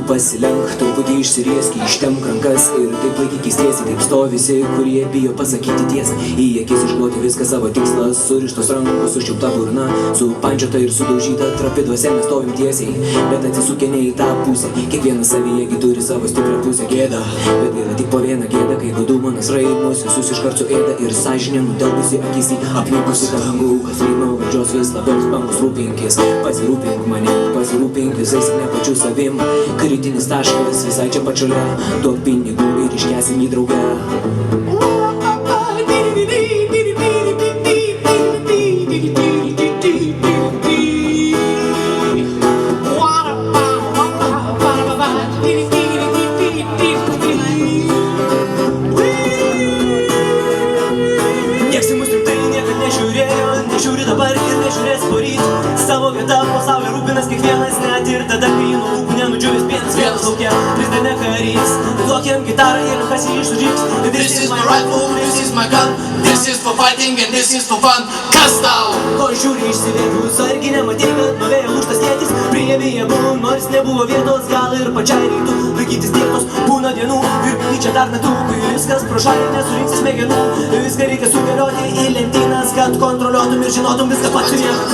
pasilenk, truputį išsirieski, ištemk rankas ir taip laikykis tiesiai, taip stovi visi, kurie bijo pasakyti tiesą. Į akis iškloti viską savo tikslas, surištos rankos, užčiaupta burna, supančiota ir sudaužyta trapi dvasia, mes stovim tiesiai, bet atsisukę ne į tą pusę. Kiekvienas savyje turi savo stiprią pusę. Gėda, bet gaila tik po vieną gėdą, kai godumanas raimus visus iškart suėda ir sąžinė nutelkusi akis į apnikusi dangų, kas nuo valdžios vis labiau spangus. Rūpinkis, pasirūpink manim, pasirūpink visais ir ne pačiu savim. Kritinis taškas visai čia pačiulė, duok pinigų ir iškęsim į draugę. Nieks į mus rimtai niekad nežiūrėjo, nežiūri dabar ir nežiūrės poryt. Savo vietą po saulę rūpinas kiekvienas, net ir tada, kai nuo lūpų nenudžiūvęs pienas vėlas laukia, vis dar ne karys. Duok jam gitarą ir rankas jį išdžiugs. This is my rifle, this is my gun, this is for fighting and this is for fun. Kas tau? Ko žiūri išsivėdus, argi nematei, kad nuėjo lūžtas tėtis. Priėmė abu, nors nebuvo vietos, gal ir pačiai reiktų laikytis dietos. Būna dienų ir čia dar metų, kai viskas pro šalį nesurinksi smegenų. Viską reikia sudėlioti į lentynas, kad kontroliuotum ir žinotum viską pats vienas.